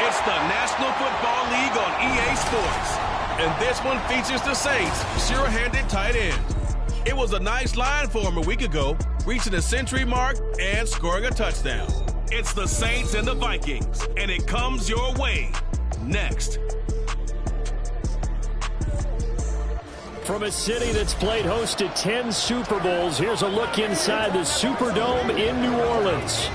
It's the National Football League on EA Sports. And this one features the Saints' sure-handed tight end. It was a nice line for him a week ago, reaching the century mark and scoring a touchdown. It's the Saints and the Vikings, and it comes your way next. From a city that's played host to 10 Super Bowls, here's a look inside the Superdome in New Orleans.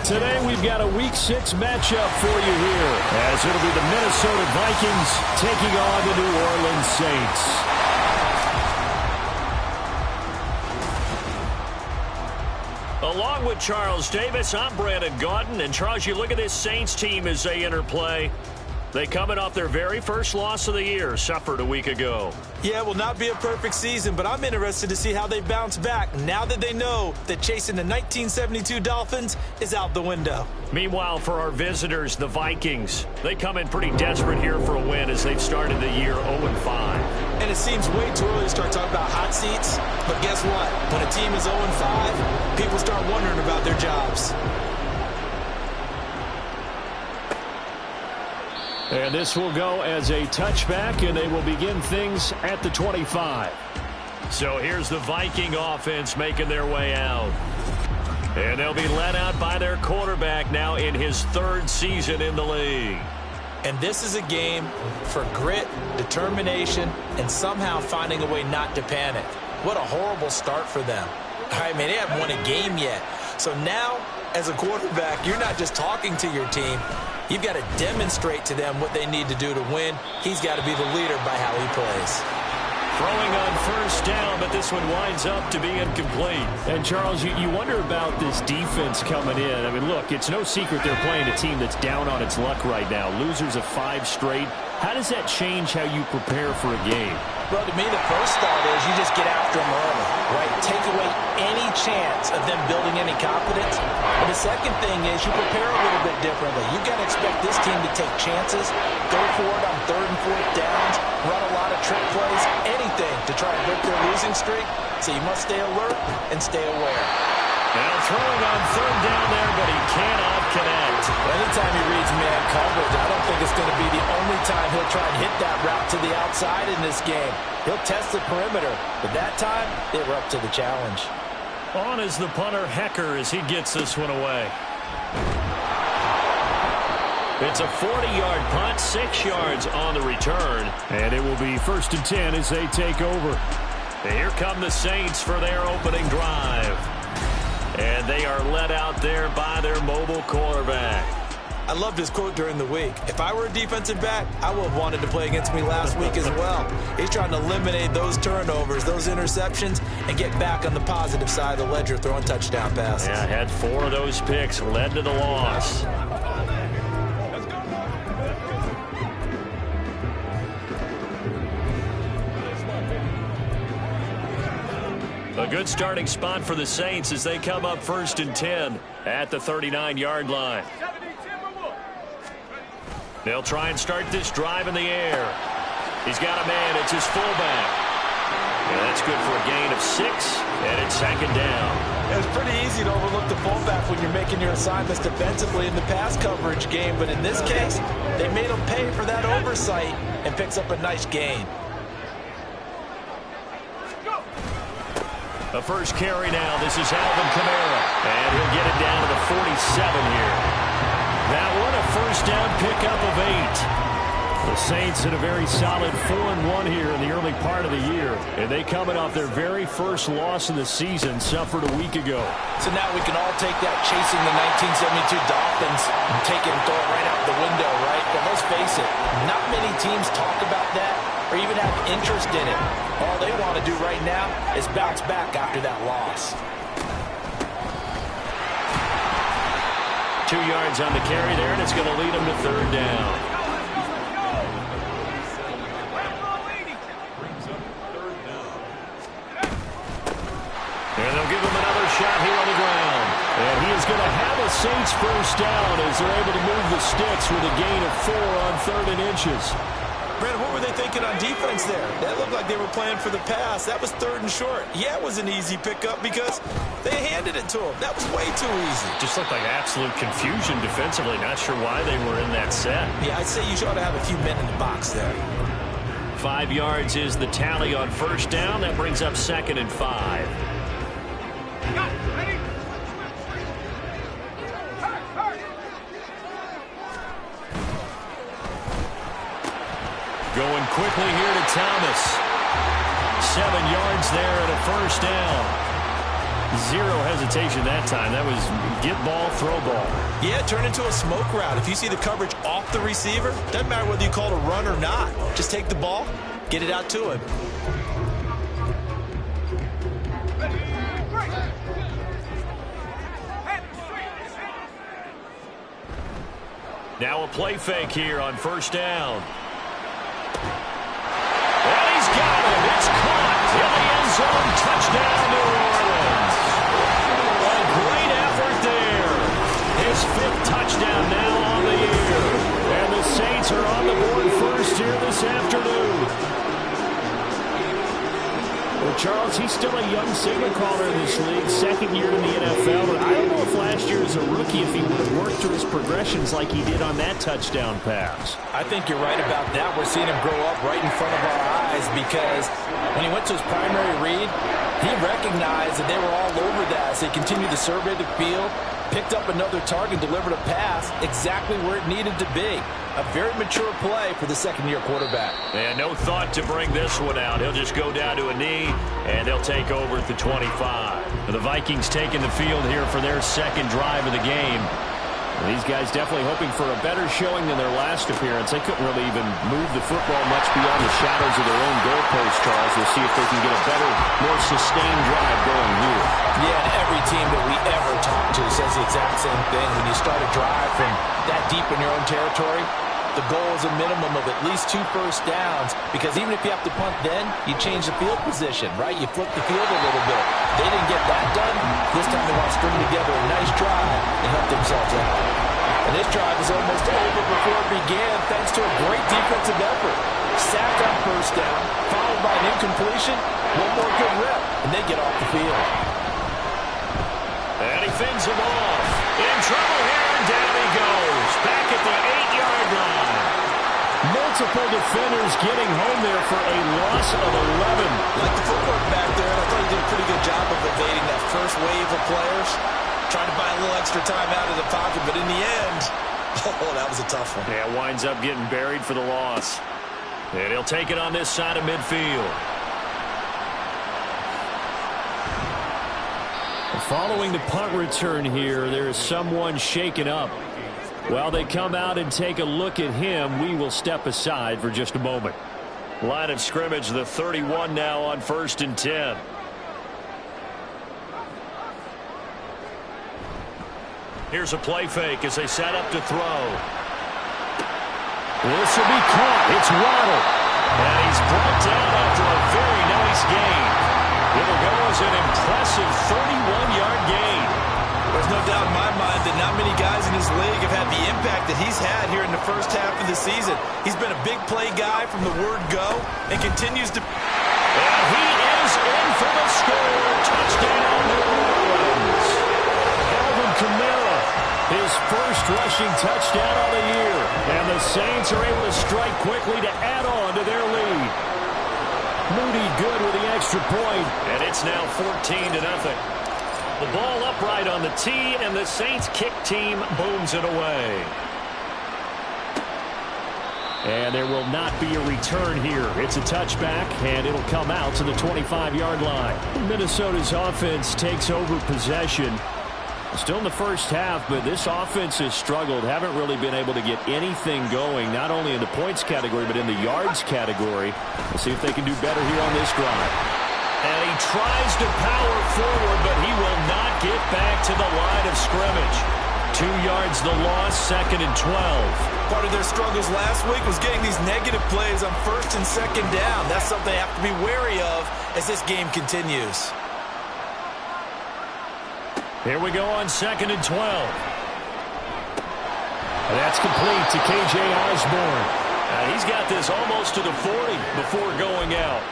Today we've got a Week 6 matchup for you here, as it'll be the Minnesota Vikings taking on the New Orleans Saints. Along with Charles Davis, I'm Brandon Gaudin. And Charles, you look at this Saints team as they interplay. They coming off their very first loss of the year, suffered a week ago. Yeah, it will not be a perfect season, but I'm interested to see how they bounce back now that they know that chasing the 1972 Dolphins is out the window. Meanwhile, for our visitors, the Vikings, they come in pretty desperate here for a win as they've started the year 0-5. And it seems way too early to start talking about hot seats, but guess what? When a team is 0-5, people start wondering about their jobs. And this will go as a touchback, and they will begin things at the 25. So here's the Viking offense making their way out. And they'll be led out by their quarterback now in his third season in the league. And this is a game for grit, determination, and somehow finding a way not to panic. What a horrible start for them. I mean, they haven't won a game yet. So now, as a quarterback, you're not just talking to your team. You've got to demonstrate to them what they need to do to win. He's got to be the leader by how he plays. Throwing on first down, but this one winds up to be incomplete. And, Charles, you wonder about this defense coming in. I mean, look, it's no secret they're playing a team that's down on its luck right now. Losers of 5 straight. How does that change how you prepare for a game? Well, to me, the first thought is you just get after them early, right? Take away any chance of them building any confidence. And the second thing is you prepare a little bit differently. You've got to expect this team to take chances, go for it on 3rd and 4th downs, run a lot of trick plays, anything to try to break their losing streak. So you must stay alert and stay aware. Now throwing on 3rd down there, but he cannot connect. Anytime he reads man coverage, I don't think it's going to be the only time he'll try and hit that route to the outside in this game. He'll test the perimeter, but that time, they were up to the challenge. On is the punter, Hecker, as he gets this one away. It's a 40-yard punt, 6 yards on the return. And it will be 1st and 10 as they take over. And here come the Saints for their opening drive. And they are led out there by their mobile quarterback. I loved his quote during the week. If I were a defensive back, I would have wanted to play against me last week as well. He's trying to eliminate those turnovers, those interceptions, and get back on the positive side of the ledger throwing touchdown passes. Yeah, had 4 of those picks, led to the loss. A good starting spot for the Saints as they come up 1st and 10 at the 39-yard line. They'll try and start this drive in the air. He's got a man. It's his fullback. And that's good for a gain of 6, and it's 2nd down. It's pretty easy to overlook the fullback when you're making your assignments defensively in the pass coverage game, but in this case, they made him pay for that oversight and picks up a nice gain. A first carry now. This is Alvin Kamara. And he'll get it down to the 47 here. That one a first down pickup of 8. The Saints in a very solid 4-1 here in the early part of the year. And they coming off their very first loss in the season, suffered a week ago. So now we can all take that chasing the 1972 Dolphins and take it and throw it right out the window, right? But let's face it, not many teams talk about that or even have interest in it. All they want to do right now is bounce back after that loss. 2 yards on the carry there, and it's going to lead them to third down. And they'll give him another shot here on the ground. And he is going to have a Saints first down as they're able to move the sticks with a gain of 4 on 3rd and inches. Brandon, what were they thinking on defense there? That looked like they were playing for the pass. That was 3rd and short. Yeah, it was an easy pickup because they handed it to him. That was way too easy. Just looked like absolute confusion defensively. Not sure why they were in that set. Yeah, I'd say you ought to have a few men in the box there. 5 yards is the tally on first down. That brings up 2nd and 5. Going quickly here to Thomas. 7 yards there and a first down. 0 hesitation that time. That was get ball, throw ball. Yeah, turn into a smoke route. If you see the coverage off the receiver, doesn't matter whether you call it a run or not. Just take the ball, get it out to him. Now a play fake here on first down. And he's got it. It's caught in the end zone. Touchdown, New Orleans. A great effort there. His 5th touchdown now on the year. And the Saints are on the board first here this afternoon. Well, Charles, he's still a young signal caller in this league, 2nd year in the NFL. But I don't know if last year as a rookie, if he would have worked through his progressions like he did on that touchdown pass. I think you're right about that. We're seeing him grow up right in front of our eyes because when he went to his primary read, he recognized that they were all over that as they continued to survey the field, picked up another target, delivered a pass exactly where it needed to be. A very mature play for the 2nd-year quarterback. And no thought to bring this one out. He'll just go down to a knee, and they'll take over at the 25. The Vikings taking the field here for their 2nd drive of the game. These guys definitely hoping for a better showing than their last appearance. They couldn't really even move the football much beyond the shadows of their own goalpost, Charles. We'll see if they can get a better, more sustained drive going here. Yeah, and every team that we ever talk to says the exact same thing. When you start a drive from that deep in your own territory, the goal is a minimum of at least 2 first downs, because even if you have to punt then, you change the field position, right? You flip the field a little bit. They didn't get that done. This time they want to string together a nice drive and help themselves out. And this drive is almost over before it began thanks to a great defensive effort. Sack on first down, followed by an incompletion, one more good rep, and they get off the field. And he fends him off. In trouble here, and down he goes. Back at the 8-yard line. Multiple defenders getting home there for a loss of 11. Like the footwork back there, and I thought he did a pretty good job of evading that first wave of players. Trying to buy a little extra time out of the pocket, but in the end, oh, that was a tough one. Yeah, winds up getting buried for the loss. And he'll take it on this side of midfield. Following the punt return here, there is someone shaken up. While they come out and take a look at him, we will step aside for just a moment. Line of scrimmage, the 31 now on 1st and 10. Here's a play fake as they set up to throw. This will be caught. It's Waddle. And he's brought down after a very nice gain. It'll go as an impressive 31-yard gain. There's no doubt in my mind that not many guys in this league have had the impact that he's had here in the first half of the season. He's been a big play guy from the word go and continues to... And he is in for the score. Touchdown, New Orleans. Alvin Kamara, his first rushing touchdown of the year. And the Saints are able to strike quickly to add on to their lead. Moody good with the extra point, and it's now 14-0. The ball upright on the tee, and the Saints kick team booms it away. And there will not be a return here. It's a touchback, and it'll come out to the 25-yard line. Minnesota's offense takes over possession. Still in the first half, but this offense has struggled. Haven't really been able to get anything going, not only in the points category, but in the yards category. We'll see if they can do better here on this drive. And he tries to power forward, but he will not get back to the line of scrimmage. 2 yards the loss, 2nd and 12. Part of their struggles last week was getting these negative plays on 1st and 2nd down. That's something they have to be wary of as this game continues. Here we go on 2nd and 12. That's complete to K.J. Osborne. He's got this almost to the 40 before going out.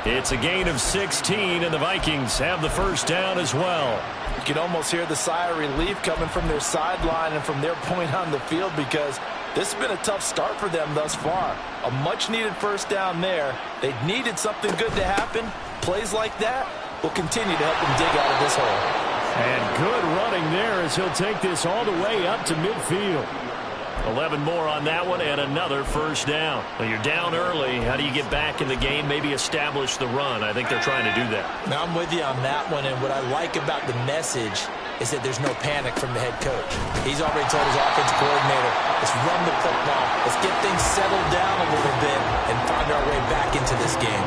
It's a gain of 16, and the Vikings have the first down as well. You can almost hear the sigh of relief coming from their sideline and from their point on the field, because this has been a tough start for them thus far. A much-needed first down there. They needed something good to happen. Plays like that will continue to help them dig out of this hole. And good running there as he'll take this all the way up to midfield. 11 more on that one, and another first down. Well, you're down early. How do you get back in the game, maybe establish the run? I think they're trying to do that. Now, I'm with you on that one, and what I like about the message is that there's no panic from the head coach. He's already told his offensive coordinator, let's run the football, let's get things settled down a little bit and find our way back into this game.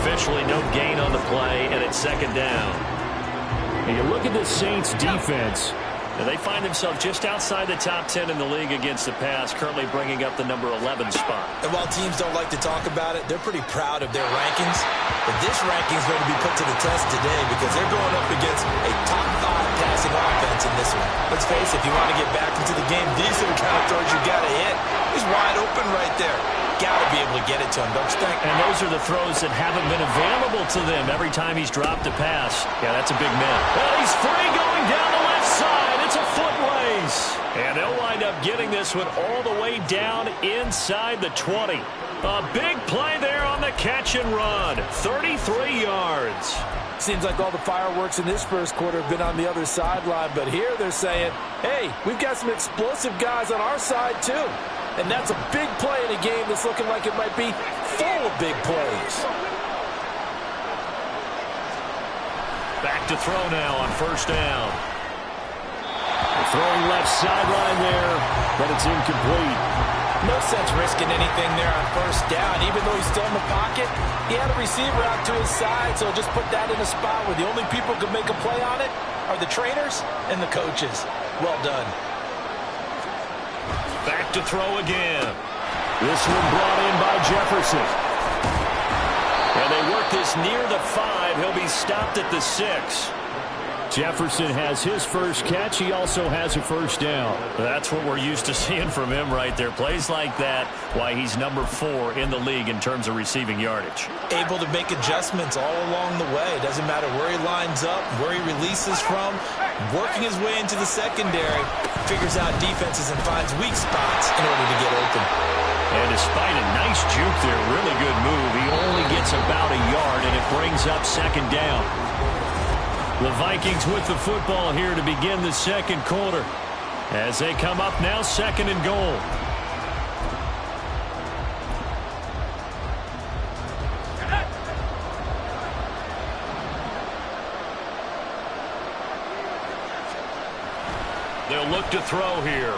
Officially no gain on the play, and it's 2nd down. And you look at the Saints defense. Now they find themselves just outside the top 10 in the league against the pass, currently bringing up the number 11 spot. And while teams don't like to talk about it, they're pretty proud of their rankings. But this ranking is going to be put to the test today because they're going up against a top 5 passing offense in this one. Let's face it, if you want to get back into the game, these are the kind of throws you got to hit. He's wide open right there. Got to be able to get it to him, don't you think? And those are the throws that haven't been available to them every time he's dropped a pass. Yeah, that's a big man. Well, he's free going down the left side. It's a foot race. And they'll wind up getting this one all the way down inside the 20. A big play there on the catch and run. 33 yards. Seems like all the fireworks in this first quarter have been on the other sideline, but here they're saying, hey, we've got some explosive guys on our side too. And that's a big play in a game that's looking like it might be full of big plays. Back to throw now on 1st down. Throwing left sideline there, but it's incomplete. No sense risking anything there on 1st down. Even though he's still in the pocket, he had a receiver out to his side, so just put that in a spot where the only people who can make a play on it are the trainers and the coaches. Well done. Back to throw again. This one brought in by Jefferson. And they work this near the 5. He'll be stopped at the 6. Jefferson has his first catch. He also has a first down. That's what we're used to seeing from him right there. Plays like that, why he's number 4 in the league in terms of receiving yardage. Able to make adjustments all along the way. Doesn't matter where he lines up, where he releases from. Working his way into the secondary. Figures out defenses and finds weak spots in order to get open. And despite a nice juke there, really good move, he only gets about a yard, and it brings up 2nd down. The Vikings with the football here to begin the 2nd quarter. As they come up now, 2nd and goal. They'll look to throw here.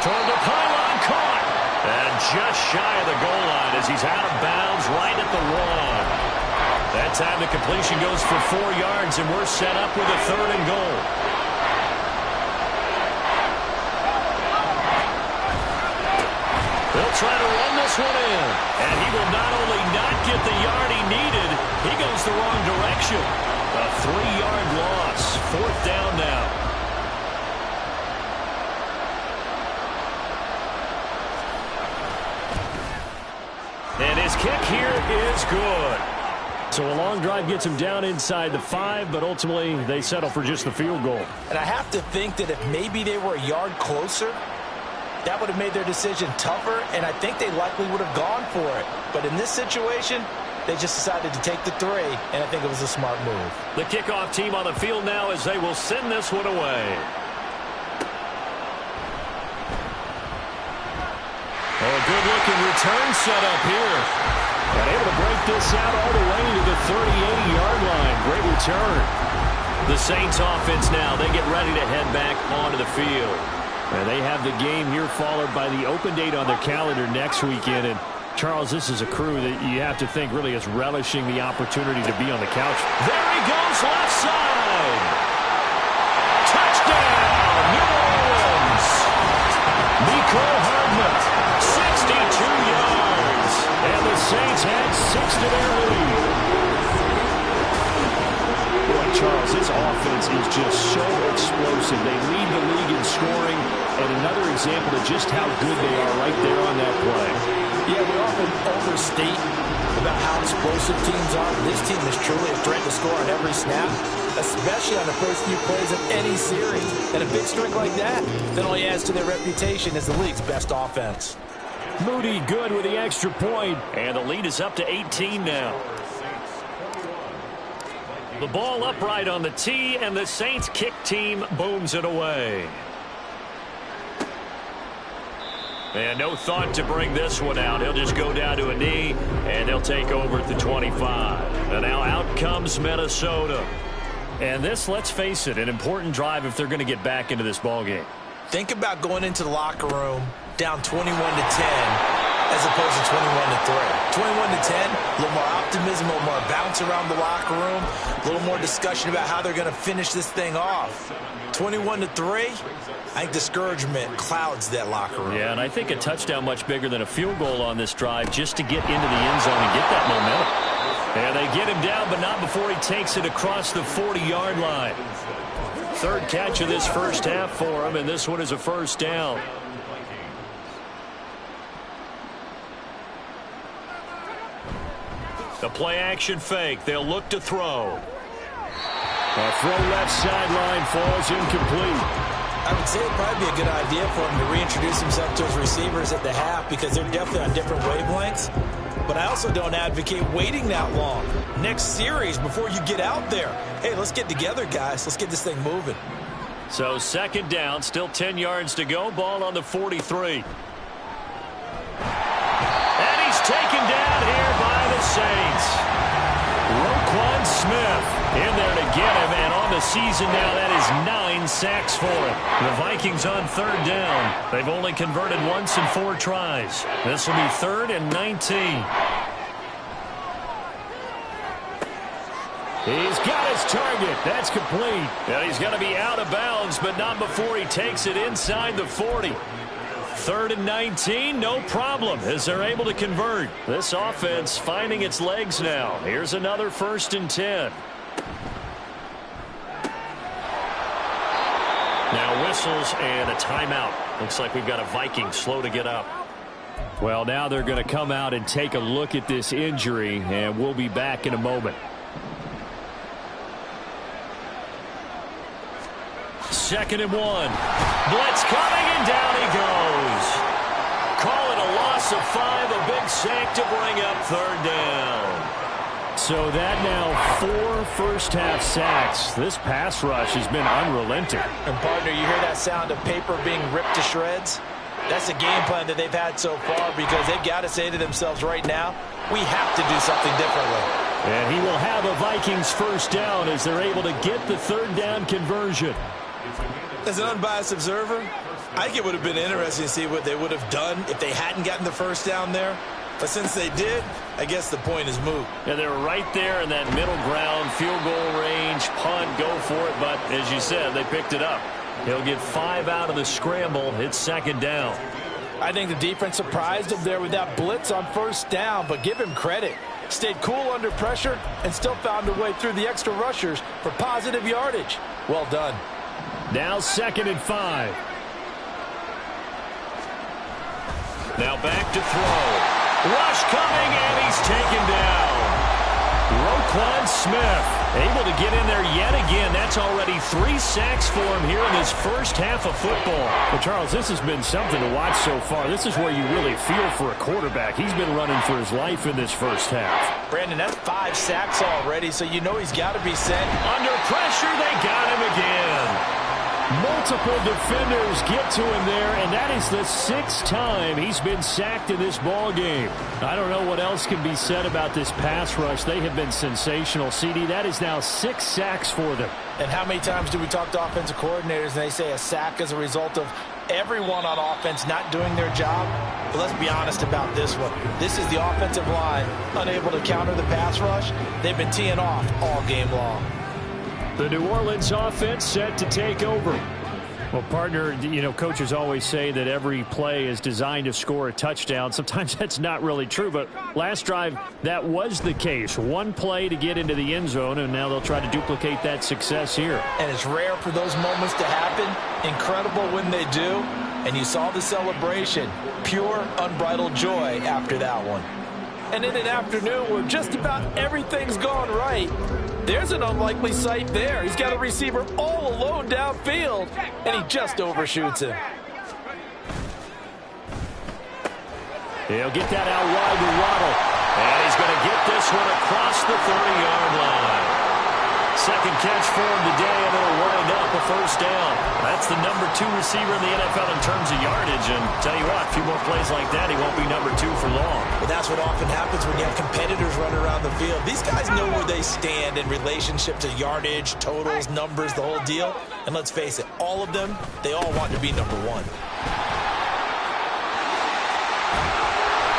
Toward the pylon, caught. And just shy of the goal line as he's out of bounds right at the 1. That time the completion goes for 4 yards, and we're set up with a 3rd and goal. They'll try to run this one in. And he will not only not get the yard he needed, he goes the wrong direction. A 3-yard loss. 4th down now. And his kick here is good. So a long drive gets him down inside the 5, but ultimately they settle for just the field goal. And I have to think that if maybe they were a yard closer, that would have made their decision tougher, and I think they likely would have gone for it. But in this situation, they just decided to take the 3, and I think it was a smart move. The kickoff team on the field now as they will send this one away. Oh, a good-looking return set up here. And able to break this out all the way to the 30-80-yard line. Great return. The Saints offense now, they get ready to head back onto the field. And they have the game here followed by the open date on their calendar next weekend. And Charles, this is a crew that you have to think really is relishing the opportunity to be on the couch. There he goes, left side. Touchdown, New Orleans. Nico Hardman, 62 yards. And the Saints had 6 to their lead. Boy, Charles, this offense is just so explosive. They lead the league in scoring, and another example of just how good they are right there on that play. Yeah, we often overstate about how explosive teams are. This team is truly a threat to score on every snap, especially on the first few plays of any series. And a big streak like that only adds to their reputation as the league's best offense. Moody good with the extra point, and the lead is up to 18 now. The ball upright on the tee, and the Saints kick team booms it away. And no thought to bring this one out. He'll just go down to a knee, and they'll take over at the 25. And now out comes Minnesota. And this, let's face it, an important drive if they're going to get back into this ballgame. Think about going into the locker room down 21-10 as opposed to 21-3. 21-10, a little more optimism, a little more bounce around the locker room, a little more discussion about how they're going to finish this thing off. 21-3, I think discouragement clouds that locker room. Yeah, and I think a touchdown much bigger than a field goal on this drive just to get into the end zone and get that momentum. And they get him down, but not before he takes it across the 40-yard line. Third catch of this first half for him, and this one is a first down. The play-action fake. They'll look to throw. A throw left sideline falls incomplete. I would say it'd probably be a good idea for him to reintroduce himself to his receivers at the half because they're definitely on different wavelengths. But I also don't advocate waiting that long. Next series before you get out there. Hey, let's get together, guys. Let's get this thing moving. So second down, still 10 yards to go. Ball on the 43. And he's taken down here by the Saints. Roquan Smith in there to get him, and on the season now, that is 9 sacks for him. The Vikings on third down. They've only converted once in 4 tries. This will be 3rd and 19. He's got his target. That's complete. And he's going to be out of bounds, but not before he takes it inside the 40. 3rd and 19, no problem, as they're able to convert. This offense finding its legs now. Here's another 1st and 10. Now whistles and a timeout. Looks like we've got a Viking slow to get up. Well, now they're going to come out and take a look at this injury, and we'll be back in a moment. 2nd and 1. Blitz coming, and down he goes. Call it a loss of 5, a big sack to bring up 3rd down. So that now 4 first-half sacks. This pass rush has been unrelenting. And, partner, you hear that sound of paper being ripped to shreds? That's the game plan that they've had so far because they've got to say to themselves right now, we have to do something differently. And he will have a Vikings first down as they're able to get the 3rd down conversion. As an unbiased observer, I think it would have been interesting to see what they would have done if they hadn't gotten the first down there. But since they did, I guess the point is moot. Yeah, they're right there in that middle ground, field goal range, punt, go for it. But as you said, they picked it up. He'll get 5 out of the scramble. It's 2nd down. I think the defense surprised him there with that blitz on first down, but give him credit. Stayed cool under pressure and still found a way through the extra rushers for positive yardage. Well done. Now 2nd and 5. Now back to throw. Rush coming, and he's taken down. Roquan Smith able to get in there yet again. That's That's already 3 sacks for him here in his first half of football. Well, Charles, this has been something to watch so far. This is where you really feel for a quarterback. He's been running for his life in this first half. Brandon, that's 5 sacks already, so you know he's got to be sent. Under pressure, they got him again. Multiple defenders get to him there, and that is the 6th time he's been sacked in this ball game. I don't know what else can be said about this pass rush. They have been sensational. CD, that is now 6 sacks for them. And how many times do we talk to offensive coordinators and they say a sack is a result of everyone on offense not doing their job? But let's be honest about this one. This is the offensive line unable to counter the pass rush. They've been teeing off all game long. The New Orleans offense set to take over. Well, partner, you know, coaches always say that every play is designed to score a touchdown. Sometimes that's not really true, but last drive, that was the case. 1 play to get into the end zone, and now they'll try to duplicate that success here. And it's rare for those moments to happen. Incredible when they do. And you saw the celebration. Pure, unbridled joy after that one. And in an afternoon where just about everything's gone right, there's an unlikely sight there. He's got a receiver all alone downfield, and he just overshoots him. He'll get that out wide to Waddle. And he's going to get this one across the 30-yard line. Second catch for him today, and it'll wind up a first down. That's the number 2 receiver in the NFL in terms of yardage. And tell you what, a few more plays like that, he won't be number 2 for long. Well, that's what often happens when you have competitors running around the field. These guys know where they stand in relationship to yardage, totals, numbers, the whole deal. And let's face it, all of them, they all want to be number 1.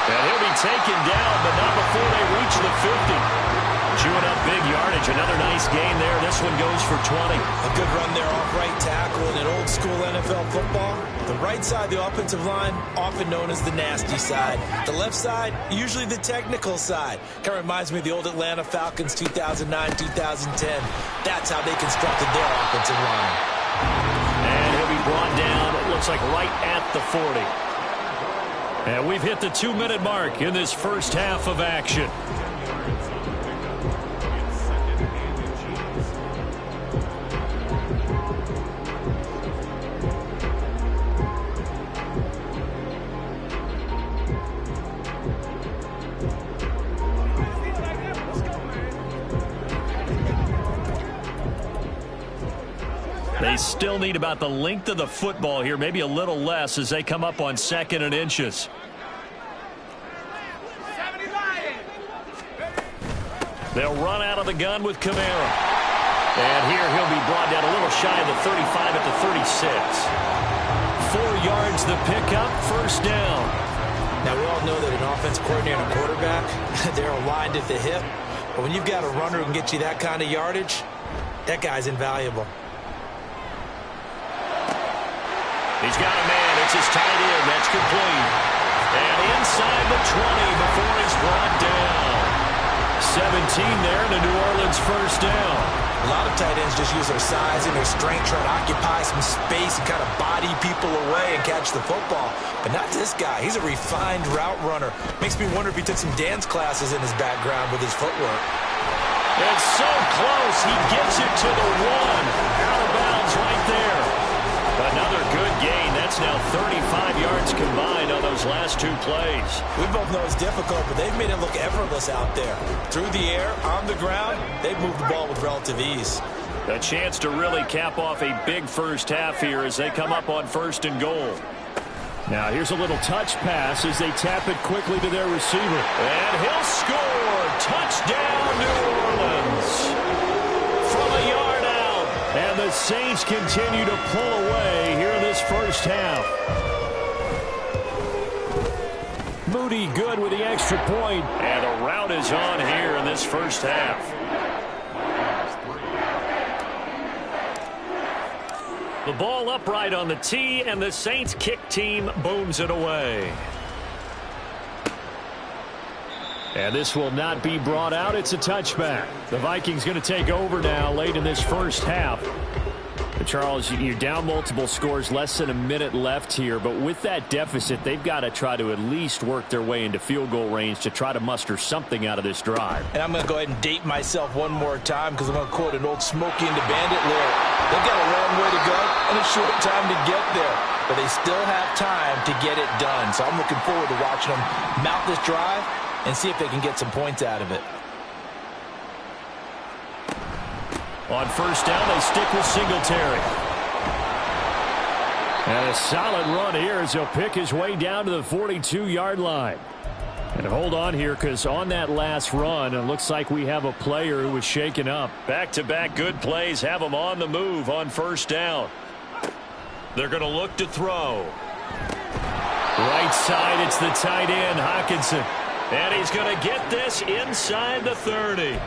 And he'll be taken down, but not before they reach the 50. Chewing up big yardage. Another nice gain there. This one goes for 20. A good run there off right tackle in an old school NFL football. The right side, the offensive line, often known as the nasty side. The left side, usually the technical side. Kind of reminds me of the old Atlanta Falcons 2009-2010. That's how they constructed their offensive line. And he'll be brought down, it looks like right at the 40. And we've hit the 2-minute mark in this first half of action. They still need about the length of the football here, maybe a little less as they come up on 2nd and inches. They'll run out of the gun with Kamara. And here he'll be brought down a little shy of the 35 at the 36. 4 yards the pickup, first down. Now, we all know that an offense coordinator and a quarterback, they're aligned at the hip. But when you've got a runner who can get you that kind of yardage, that guy's invaluable. He's got a man. It's his tight end. That's complete. And inside the 20 before he's brought down. 17 there, and a New Orleans first down. A lot of tight ends just use their size and their strength, try to occupy some space and kind of body people away and catch the football. But not this guy. He's a refined route runner. Makes me wonder if he took some dance classes in his background with his footwork. It's so close. He gets it to the 1. Out of bounds right there. Another good gain. That's now 35 yards combined on those last 2 plays. We both know it's difficult, but they've made it look effortless out there. Through the air, on the ground, they've moved the ball with relative ease. A chance to really cap off a big first half here as they come up on 1st and goal. Now here's a little touch pass as they tap it quickly to their receiver. And he'll score. Touchdown, New Orleans. From a yard out. And the Saints continue to pull away here in this first half. Moody good with the extra point. And the route is on here in this first half. The ball upright on the tee, and the Saints kick team booms it away. And this will not be brought out. It's a touchback. The Vikings going to take over now late in this first half. Charles, you're down multiple scores, less than a minute left here, but with that deficit, they've got to try to at least work their way into field goal range to try to muster something out of this drive. And I'm going to go ahead and date myself one more time because I'm going to quote an old Smokey and the Bandit lyric. They've got a long way to go and a short time to get there, but they still have time to get it done. So I'm looking forward to watching them mount this drive and see if they can get some points out of it. On first down, they stick with Singletary. And a solid run here as he'll pick his way down to the 42-yard line. And hold on here, because on that last run, it looks like we have a player who was shaken up. Back-to-back good plays have him on the move on first down. They're going to look to throw. Right side, it's the tight end, Hockenson. And he's going to get this inside the 30.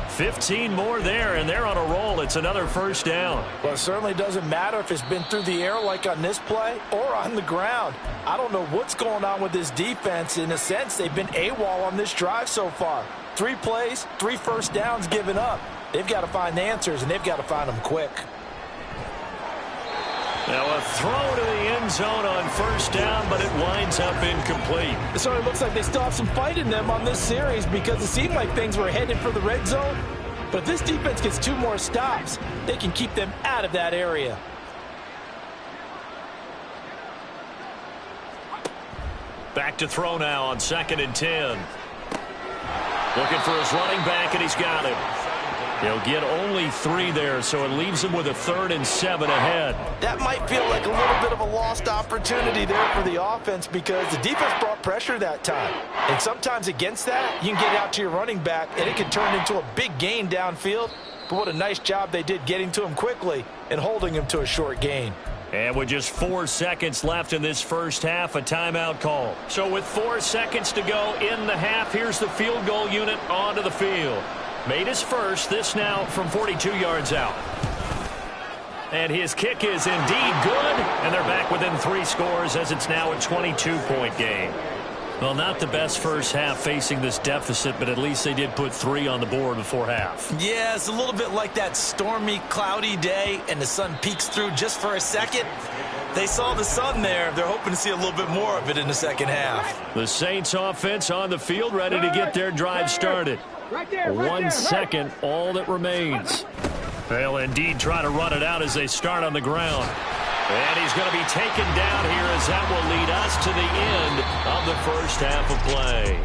15 more there, and they're on a roll. It's another first down. Well, it certainly doesn't matter if it's been through the air like on this play or on the ground. I don't know what's going on with this defense. In a sense, they've been AWOL on this drive so far. 3 plays, 3 first downs given up. They've got to find answers, and they've got to find them quick. Now a throw to the end zone on first down, but it winds up incomplete. It certainly looks like they still have some fight in them on this series because it seemed like things were headed for the red zone. But if this defense gets 2 more stops, they can keep them out of that area. Back to throw now on 2nd and 10. Looking for his running back, and he's got him. He'll get only 3 there, so it leaves him with a 3rd and 7 ahead. That might feel like a little bit of a lost opportunity there for the offense because the defense brought pressure that time. And sometimes against that, you can get out to your running back, and it can turn into a big gain downfield. But what a nice job they did getting to him quickly and holding him to a short gain. And with just 4 seconds left in this first half, a timeout call. So with 4 seconds to go in the half, here's the field goal unit onto the field. Made his first, this now from 42 yards out. And his kick is indeed good, and they're back within 3 scores as it's now a 22-point game. Well, not the best first half facing this deficit, but at least they did put 3 on the board before half. Yeah, it's a little bit like that stormy, cloudy day, and the sun peeks through just for a second. They saw the sun there. They're hoping to see a little bit more of it in the second half. The Saints offense on the field ready to get their drive started. 1 second, all that remains. They'll indeed try to run it out as they start on the ground. And he's going to be taken down here as that will lead us to the end of the first half of play.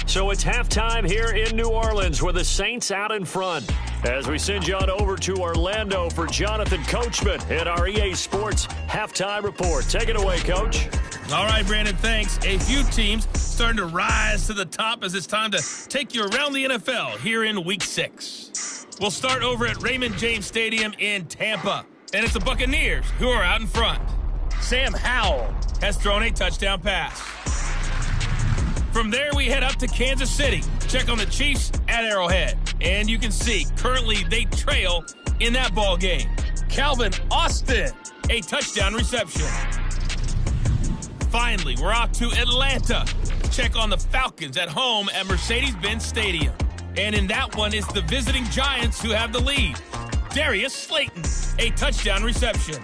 So it's halftime here in New Orleans with the Saints out in front. As we send you on over to Orlando for Jonathan Coachman at our EA Sports Halftime Report. Take it away, Coach. All right, Brandon, thanks. A few teams starting to rise to the top as it's time to take you around the NFL here in Week 6. We'll start over at Raymond James Stadium in Tampa, and it's the Buccaneers who are out in front. Sam Howell has thrown a touchdown pass. From there, we head up to Kansas City. Check on the Chiefs at Arrowhead. And you can see, currently they trail in that ball game. Calvin Austin, a touchdown reception. Finally, we're off to Atlanta. Check on the Falcons at home at Mercedes-Benz Stadium. And in that one, it's the visiting Giants who have the lead. Darius Slayton, a touchdown reception.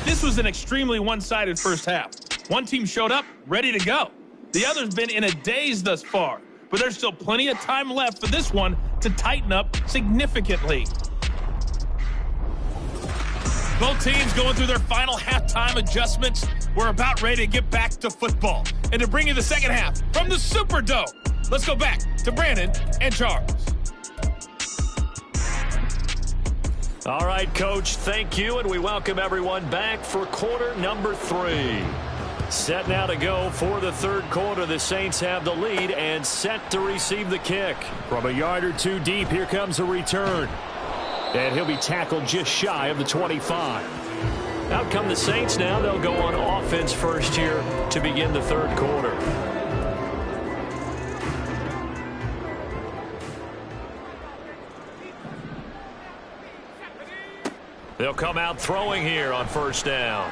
This was an extremely one-sided first half. One team showed up, ready to go. The other's been in a daze thus far, but there's still plenty of time left for this one to tighten up significantly. Both teams going through their final halftime adjustments. We're about ready to get back to football. And to bring you the second half from the Superdome, let's go back to Brandon and Charles. All right, Coach, thank you, and we welcome everyone back for quarter number 3. Set now to go for the third quarter. The Saints have the lead and set to receive the kick. From a yard or 2 deep, here comes a return. And he'll be tackled just shy of the 25. Out come the Saints now. They'll go on offense first here to begin the third quarter. They'll come out throwing here on first down.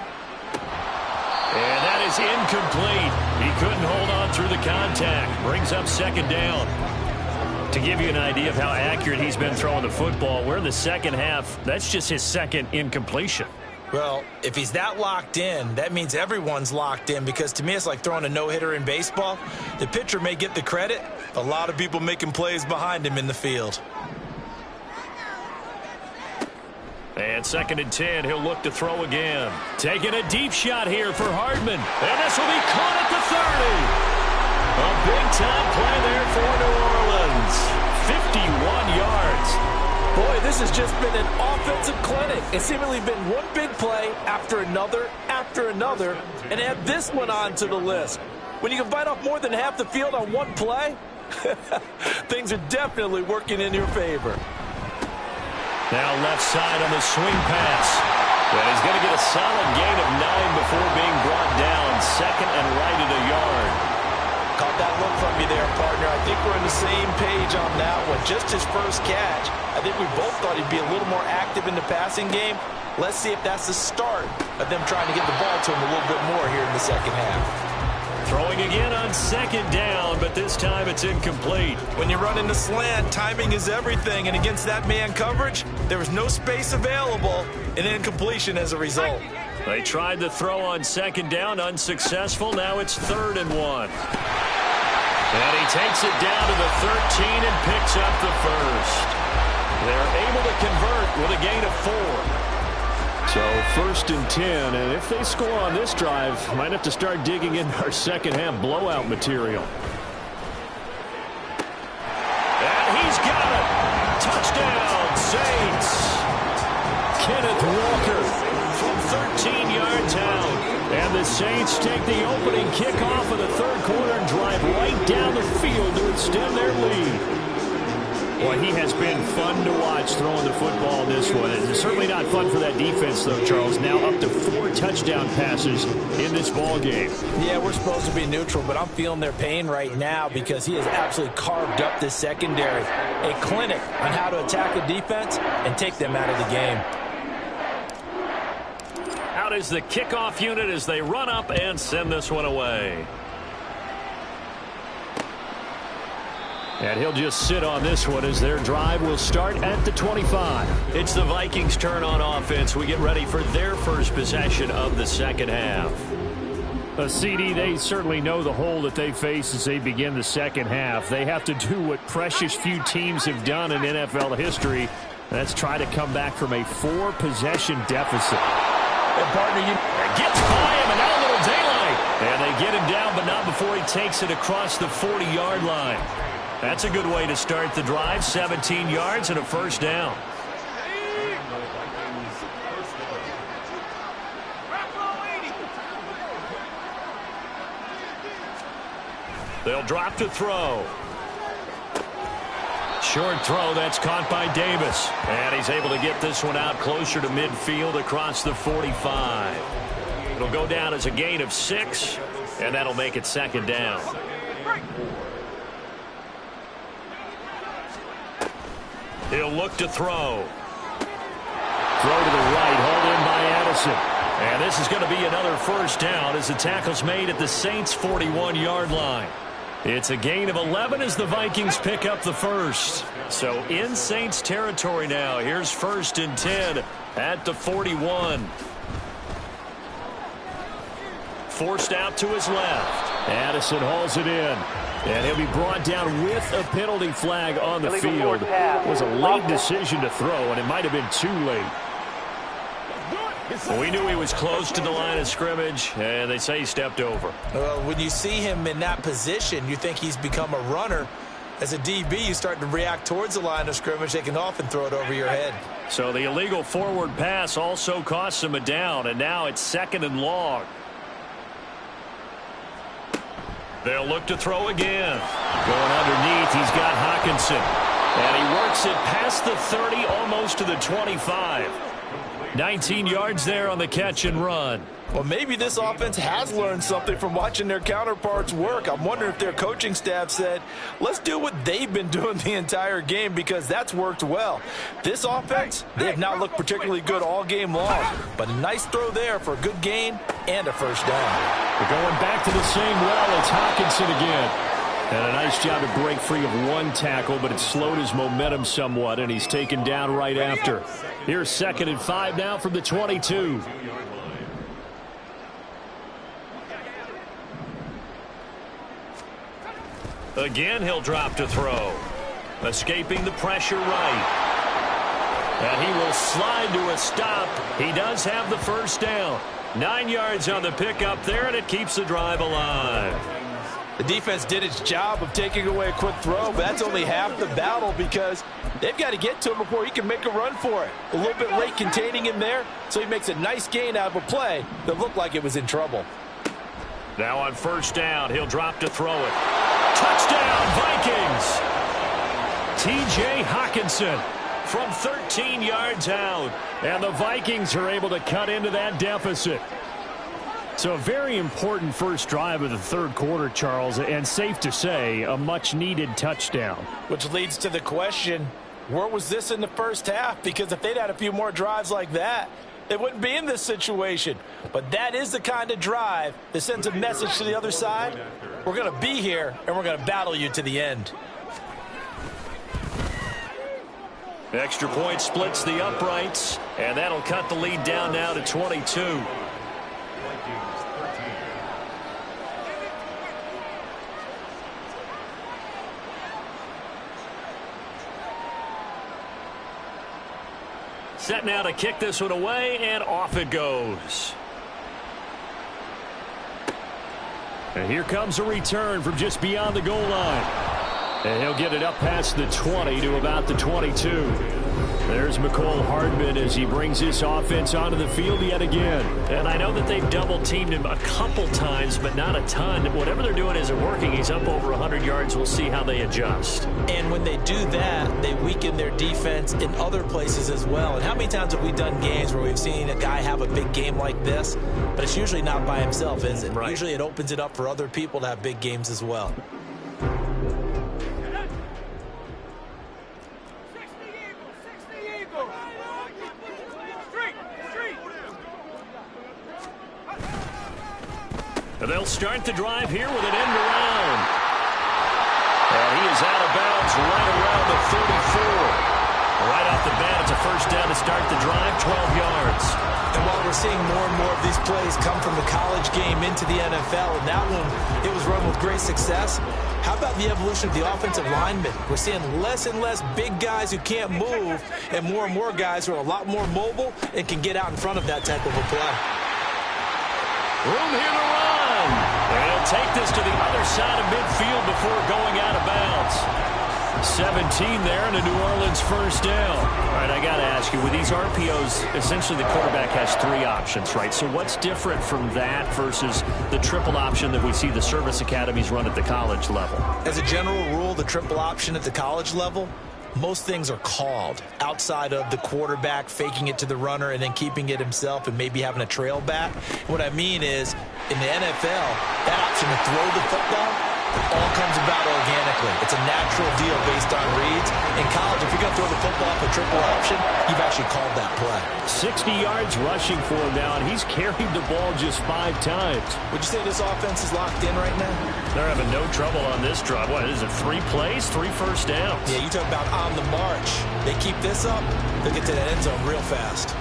And that is incomplete. He couldn't hold on through the contact. Brings up second down. To give you an idea of how accurate he's been throwing the football, we're in the second half. That's just his second incompletion. Well, if he's that locked in, that means everyone's locked in, because to me it's like throwing a no-hitter in baseball. The pitcher may get the credit, a lot of people making plays behind him in the field. And 2nd and 10, he'll look to throw again. Taking a deep shot here for Hardman. And this will be caught at the 30. A big-time play there for New Orleans. 51 yards. Boy, this has just been an offensive clinic. It's seemingly been one big play after another, and add this one on to the list. When you can bite off more than half the field on one play, things are definitely working in your favor. Now left side on the swing pass. And he's going to get a solid gain of 9 before being brought down. 2nd and right at a yard. Caught that look from you there, partner. I think we're on the same page on that one. Just his first catch. I think we both thought he'd be a little more active in the passing game. Let's see if that's the start of them trying to get the ball to him a little bit more here in the second half. Throwing again on 2nd down, but this time it's incomplete. When you run into slant, timing is everything, and against that man coverage, there was no space available, and incompletion as a result. They tried to throw on 2nd down, unsuccessful. Now it's 3rd and 1. And he takes it down to the 13 and picks up the first. They're able to convert with a gain of 4. So 1st and 10, and if they score on this drive, might have to start digging into our second half blowout material. And he's got it. Touchdown, Saints. Kenneth Walker from 13 yards out. And the Saints take the opening kickoff of the third quarter and drive right down the field to extend their lead. Boy, he has been fun to watch throwing the football in this one. It's certainly not fun for that defense, though, Charles. Now up to 4 touchdown passes in this ball game. Yeah, we're supposed to be neutral, but I'm feeling their pain right now because he has absolutely carved up this secondary. A clinic on how to attack a defense and take them out of the game. Out is the kickoff unit as they run up and send this one away. And he'll just sit on this one as their drive will start at the 25. It's the Vikings' turn on offense. We get ready for their first possession of the second half. CD, they certainly know the hole that they face as they begin the second half. They have to do what precious few teams have done in NFL history. That's try to come back from a 4-possession deficit. And partner, gets by him, and now a little daylight. And they get him down, but not before he takes it across the 40-yard line. That's a good way to start the drive. 17 yards and a first down. They'll drop to throw. Short throw, that's caught by Davis. And he's able to get this one out closer to midfield across the 45. It'll go down as a gain of 6, and that'll make it second down. He'll look to throw. Throw to the right, hauled in by Addison. And this is going to be another first down as the tackle's made at the Saints' 41-yard line. It's a gain of 11 as the Vikings pick up the first. So in Saints territory now. Here's 1st and 10 at the 41. Forced out to his left. Addison hauls it in. And he'll be brought down with a penalty flag on the field. It was a late decision to throw, and it might have been too late. We knew he was close to the line of scrimmage, and they say he stepped over. When you see him in that position, you think he's become a runner. As a DB, you start to react towards the line of scrimmage. They can often throw it over your head. So the illegal forward pass also costs him a down, and now it's 2nd and long. They'll look to throw again. Going underneath, he's got Hockenson. And he works it past the 30, almost to the 25. 19 yards there on the catch and run. Well, maybe this offense has learned something from watching their counterparts work. I'm wondering if their coaching staff said, let's do what they've been doing the entire game, because that's worked well. This offense, they have not looked particularly good all game long, but a nice throw there for a good gain and a first down. We're going back to the same well. It's Hockenson again. And a nice job to break free of one tackle, but it slowed his momentum somewhat, and he's taken down right after. Here's 2nd and 5 now from the 22. Again, he'll drop to throw. Escaping the pressure right. And he will slide to a stop. He does have the first down. 9 yards on the pickup there, and it keeps the drive alive. The defense did its job of taking away a quick throw, but that's only half the battle because they've got to get to him before he can make a run for it. A little bit late containing him there, so he makes a nice gain out of a play that looked like it was in trouble. Now on 1st down, he'll drop to throw it. Touchdown, Vikings! T.J. Hockenson from 13 yards out, and the Vikings are able to cut into that deficit. So a very important first drive of the 3rd quarter, Charles, and safe to say, a much-needed touchdown. Which leads to the question, where was this in the first half? Because if they'd had a few more drives like that, they wouldn't be in this situation. But that is the kind of drive that sends a message to the other side. We're going to be here, and we're going to battle you to the end. Extra point splits the uprights, and that'll cut the lead down now to 22. Set now to kick this one away, and off it goes. And here comes a return from just beyond the goal line. And he'll get it up past the 20 to about the 22. There's McCole Hardman as he brings this offense onto the field yet again. And I know that they've double-teamed him a couple times, but not a ton. Whatever they're doing isn't working. He's up over 100 yards. We'll see how they adjust. And when they do that, they weaken their defense in other places as well. And how many times have we done games where we've seen a guy have a big game like this, but it's usually not by himself, is it? Right. Usually it opens it up for other people to have big games as well. They'll start the drive here with an end around. And he is out of bounds right around the 34. Right off the bat, it's a first down to start the drive, 12 yards. And while we're seeing more and more of these plays come from the college game into the NFL, and that one, it was run with great success, how about the evolution of the offensive linemen? We're seeing less and less big guys who can't move and more guys who are a lot more mobile and can get out in front of that type of a play. Room here to run. And he'll take this to the other side of midfield before going out of bounds. 17 there and a New Orleans first down. All right, I got to ask you, with these RPOs, essentially the quarterback has 3 options, right? So what's different from that versus the triple option that we see the service academies run at the college level? As a general rule, the triple option at the college level, most things are called outside of the quarterback faking it to the runner and then keeping it himself and maybe having a trail back. What I mean is, in the NFL, that option to throw the football all comes about organically. It's a natural deal based on reads. In college, if you're going to throw the football off a triple option, you've actually called that play. 60 yards rushing for him now, and he's carried the ball just 5 times. Would you say this offense is locked in right now? They're having no trouble on this drive. What is it, 3 plays, 3 first downs? Yeah, you talk about on the march. They keep this up, they'll get to that end zone real fast.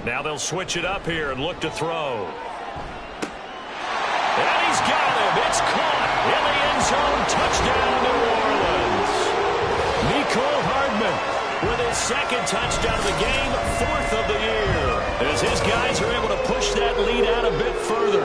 Now they'll switch it up here and look to throw. And he's got him. It's caught in the end zone. Touchdown, New Orleans. Mecole Hardman with his 2nd touchdown of the game, 4th of the year, as his guys are able to push that lead out a bit further.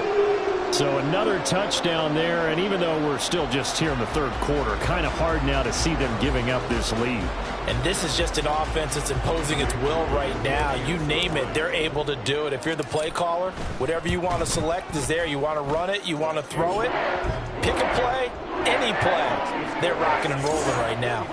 So another touchdown there, and even though we're still just here in the 3rd quarter, kind of hard now to see them giving up this lead. And this is just an offense that's imposing its will right now. You name it, they're able to do it. If you're the play caller, whatever you want to select is there. You want to run it, you want to throw it, pick a play, any play. They're rocking and rolling right now.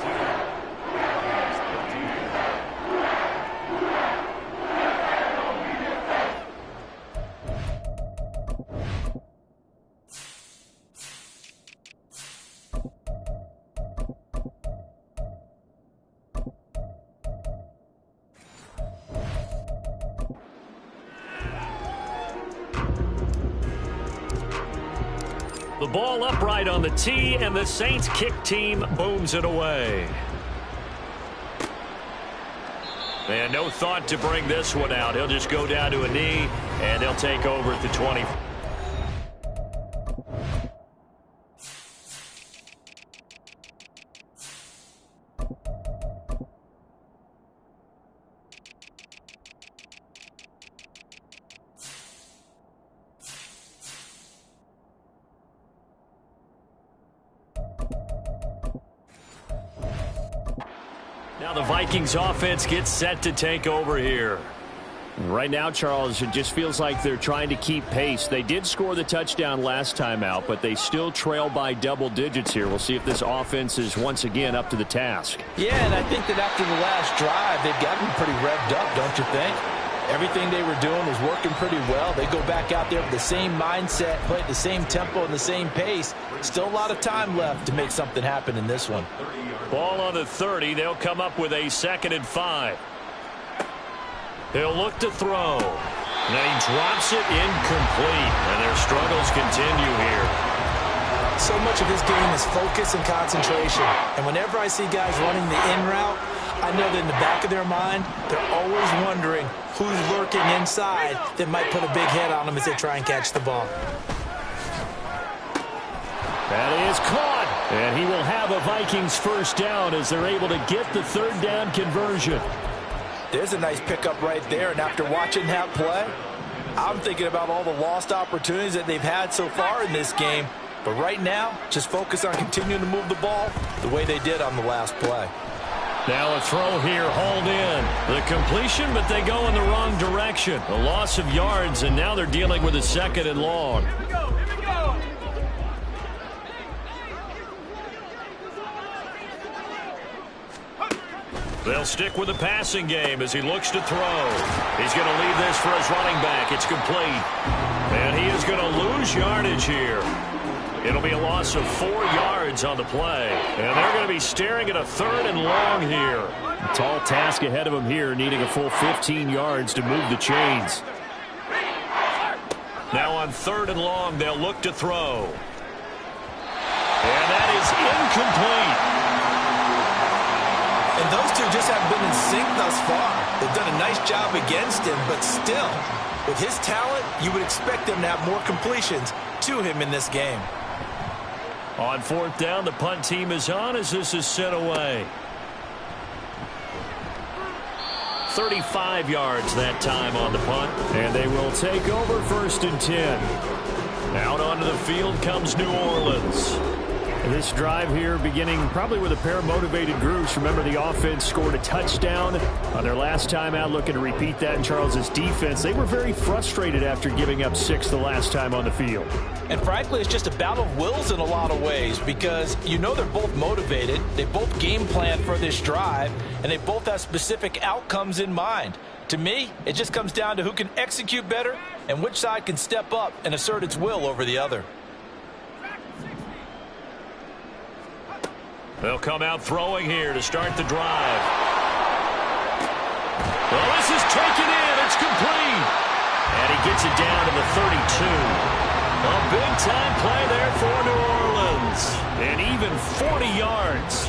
The ball upright on the tee, and the Saints kick team booms it away. And no thought to bring this one out. He'll just go down to a knee, and they'll take over at the 20. Now the Vikings offense gets set to take over here. Right now, Charles, it just feels like they're trying to keep pace. They did score the touchdown last time out, but they still trail by double digits here. We'll see if this offense is once again up to the task. Yeah, and I think that after the last drive, they've gotten pretty revved up, don't you think? Everything they were doing was working pretty well. They go back out there with the same mindset, play at the same tempo and the same pace. Still a lot of time left to make something happen in this one. Ball on the 30. They'll come up with a 2nd and 5. He'll look to throw. And then he drops it incomplete. And their struggles continue here. So much of this game is focus and concentration. And whenever I see guys running the in route, I know that in the back of their mind, they're always wondering who's lurking inside that might put a big hit on them as they try and catch the ball. That is caught. And he will have a Vikings first down as they're able to get the 3rd down conversion. There's a nice pickup right there, and after watching that play, I'm thinking about all the lost opportunities that they've had so far in this game. But right now, just focus on continuing to move the ball the way they did on the last play. Now a throw here, hauled in. The completion, but they go in the wrong direction. A loss of yards, and now they're dealing with a 2nd and long. They'll stick with the passing game as he looks to throw. He's going to leave this for his running back. It's complete. And he is going to lose yardage here. It'll be a loss of 4 yards on the play. And they're going to be staring at a 3rd and long here. A tall task ahead of him here, needing a full 15 yards to move the chains. Now on 3rd and long, they'll look to throw. And that is incomplete. And those two just haven't been in sync thus far. They've done a nice job against him, but still, with his talent, you would expect them to have more completions to him in this game. On 4th down, the punt team is on as this is sent away. 35 yards that time on the punt. And they will take over 1st and 10. Out onto the field comes New Orleans. This drive here beginning probably with a pair of motivated groups. Remember, the offense scored a touchdown on their last time out, looking to repeat that in Charles's defense. They were very frustrated after giving up 6 the last time on the field. And frankly, it's just a battle of wills in a lot of ways because you know they're both motivated. They both game plan for this drive, and they both have specific outcomes in mind. To me, it just comes down to who can execute better and which side can step up and assert its will over the other. They'll come out throwing here to start the drive. Well, this is taken in. It's complete. And he gets it down to the 32. A big-time play there for New Orleans. And even 40 yards.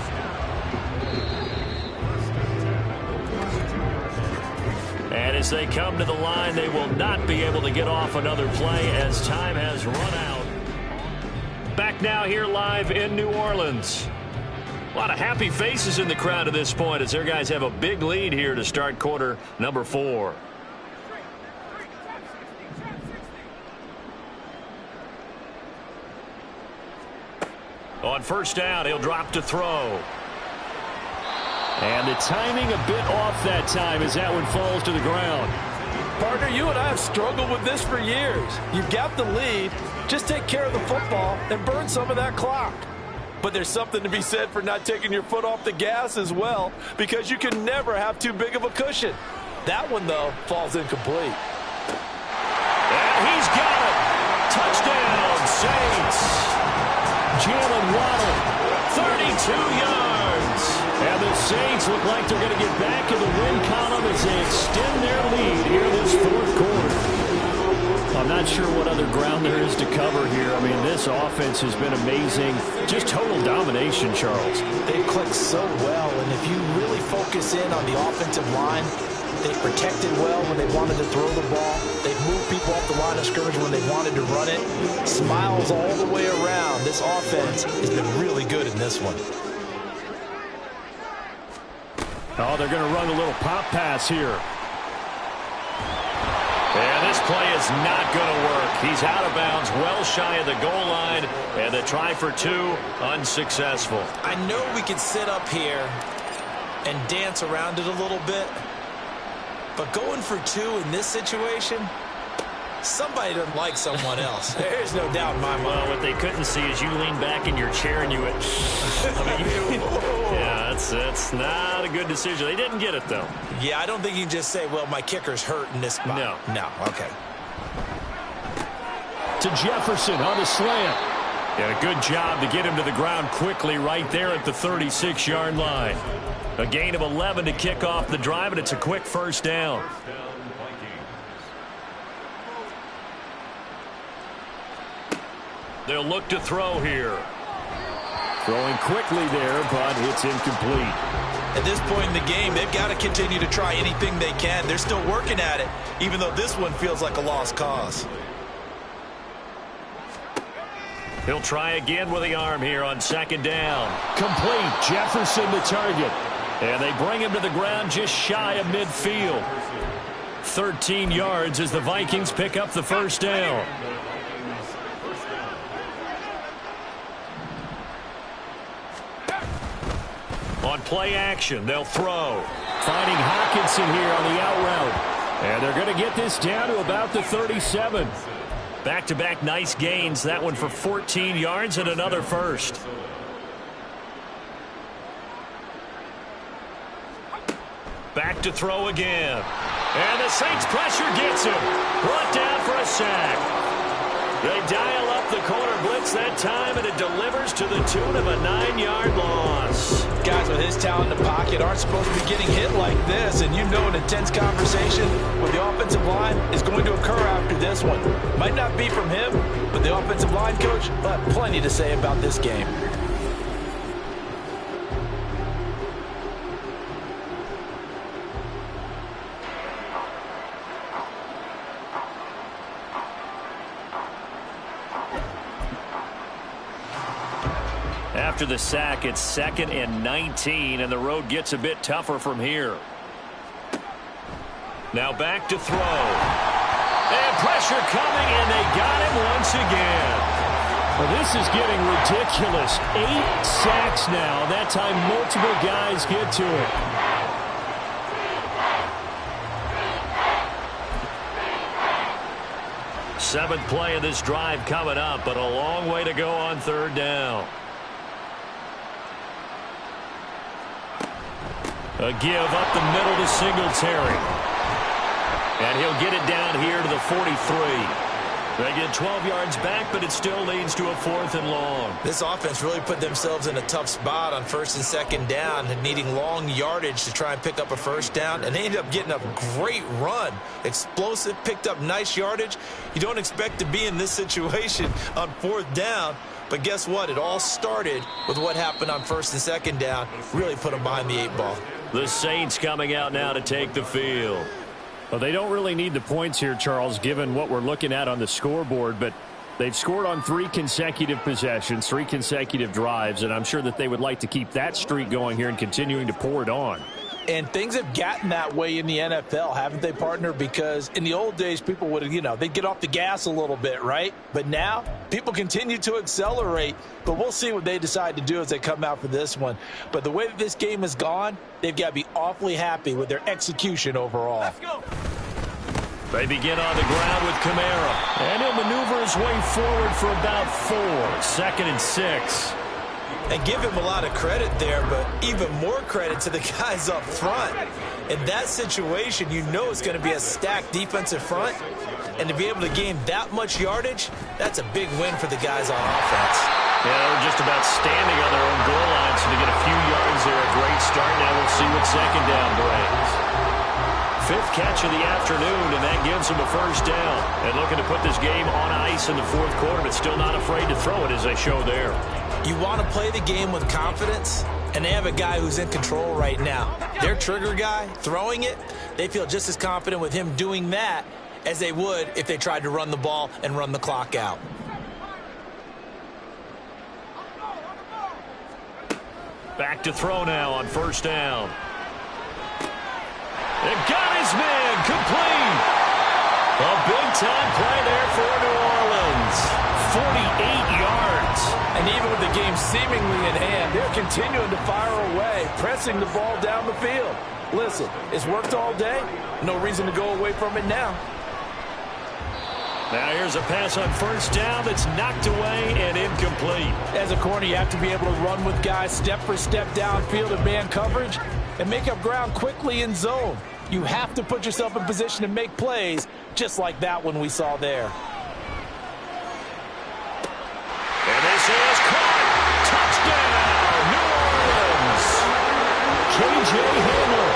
And as they come to the line, they will not be able to get off another play as time has run out. Back now here live in New Orleans. A lot of happy faces in the crowd at this point as their guys have a big lead here to start quarter number 4. On 1st down, he'll drop to throw. And the timing a bit off that time as that one falls to the ground. Partner, you and I have struggled with this for years. You've got the lead. Just take care of the football and burn some of that clock. But there's something to be said for not taking your foot off the gas as well, because you can never have too big of a cushion. That one, though, falls incomplete. And he's got it. Touchdown, Saints. Jalen Waddle, 32 yards. And the Saints look like they're going to get back in the win column as they extend their lead here this 4th quarter. I'm not sure what other ground there is to cover here. I mean, this offense has been amazing. Just total domination, Charles. They've clicked so well, and if you really focus in on the offensive line, they've protected well when they wanted to throw the ball. They've moved people off the line of scrimmage when they wanted to run it. Smiles all the way around. This offense has been really good in this one. Oh, they're going to run a little pop pass here. And this play is not going to work. He's out of bounds, well shy of the goal line, and the try for two, unsuccessful. I know we can sit up here and dance around it a little bit, but going for two in this situation, somebody doesn't like someone else. There's no doubt in my mind. Well, what they couldn't see is you lean back in your chair and you went, yeah, that's not a good decision. They didn't get it, though. Yeah, I don't think you can just say, well, my kicker's hurt in this spot. No, okay. To Jefferson on the slant. And a good job to get him to the ground quickly right there at the 36-yard line. A gain of 11 to kick off the drive, and it's a quick first down. They'll look to throw here. Throwing quickly there, but it's incomplete. At this point in the game, they've got to continue to try anything they can. They're still working at it, even though this one feels like a lost cause. He'll try again with the arm here on second down. Complete. Jefferson the target. And they bring him to the ground just shy of midfield. 13 yards as the Vikings pick up the first down. On play action, they'll throw. Finding Hockenson here on the out route. And they're going to get this down to about the 37. Back-to-back nice gains. That one for 14 yards and another first. Back to throw again. And the Saints pressure gets him. Brought down for a sack. They dial up the corner blitz that time, and it delivers to the tune of a 9-yard loss. Guys with his talent in the pocket aren't supposed to be getting hit like this, and you know an intense conversation with the offensive line is going to occur after this one. Might not be from him, but the offensive line coach will have plenty to say about this game. After the sack, it's 2nd and 19, and the road gets a bit tougher from here. Now back to throw. And pressure coming, and they got him once again. Well, this is getting ridiculous. 8 sacks now. That time, multiple guys get to it. Seventh play of this drive coming up, but a long way to go on third down. A give up the middle to Singletary. And he'll get it down here to the 43. They get 12 yards back, but it still leads to a 4th and long. This offense really put themselves in a tough spot on 1st and 2nd down and needing long yardage to try and pick up a first down. And they ended up getting a great run. Explosive, picked up nice yardage. You don't expect to be in this situation on 4th down. But guess what? It all started with what happened on 1st and 2nd down. Really put them behind the 8 ball. The Saints coming out now to take the field. Well, they don't really need the points here, Charles, given what we're looking at on the scoreboard. But they've scored on 3 consecutive possessions, 3 consecutive drives, and I'm sure that they would like to keep that streak going here and continuing to pour it on. And things have gotten that way in the NFL, haven't they, partner? Because in the old days, people would, they'd get off the gas a little bit, right? But now, people continue to accelerate. But we'll see what they decide to do as they come out for this one. But the way that this game has gone, they've got to be awfully happy with their execution overall. Let's go. They begin on the ground with Kamara. And he'll maneuver his way forward for about 4. 2nd and 6. And give him a lot of credit there, but even more credit to the guys up front. In that situation, you know it's going to be a stacked defensive front. And to be able to gain that much yardage, that's a big win for the guys on offense. Yeah, they're just about standing on their own goal line, so to get a few yards there, a great start. Now we'll see what 2nd down brings. fifth catch of the afternoon, and that gives him a first down. And looking to put this game on ice in the fourth quarter, but still not afraid to throw it as they show there. You want to play the game with confidence, and they have a guy who's in control right now. Their trigger guy, throwing it, they feel just as confident with him doing that as they would if they tried to run the ball and run the clock out. Back to throw now on first down. It got his man complete. A big-time play there for New Orleans. 48 yards. And even with the game seemingly in hand, they're continuing to fire away, pressing the ball down the field. Listen, it's worked all day. No reason to go away from it now. Now here's a pass on first down that's knocked away and incomplete. As a corner, you have to be able to run with guys step for step downfield in man coverage and make up ground quickly in zone. You have to put yourself in position to make plays just like that one we saw there. And this is caught. Touchdown, New Orleans. K.J. Hamler,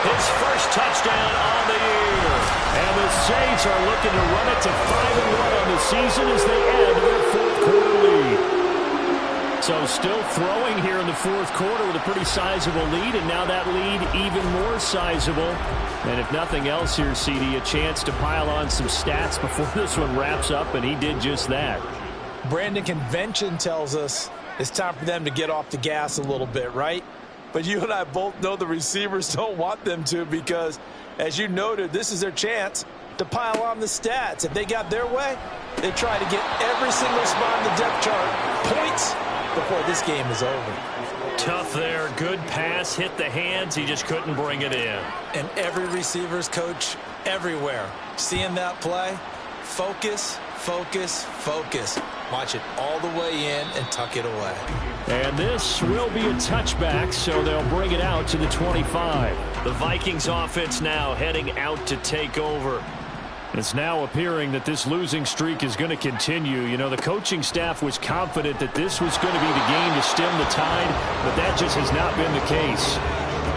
his first touchdown on the year. And the Saints are looking to run it to 5-1 on the season as they add to their fourth quarter lead. So still throwing here in the fourth quarter with a pretty sizable lead, and now that lead even more sizable. And if nothing else here, CD, a chance to pile on some stats before this one wraps up, and he did just that. Brandon, convention tells us it's time for them to get off the gas a little bit, right? But you and I both know the receivers don't want them to because, as you noted, this is their chance to pile on the stats. If they got their way, they try to get every single spot in the depth chart points before this game is over. Tough there. Good pass. Hit the hands. He just couldn't bring it in. And every receiver's coach everywhere seeing that play, focus, focus, focus. Watch it all the way in and tuck it away. And this will be a touchback, so they'll bring it out to the 25. The Vikings offense now heading out to take over. It's now appearing that this losing streak is going to continue. You know, the coaching staff was confident that this was going to be the game to stem the tide, but that just has not been the case.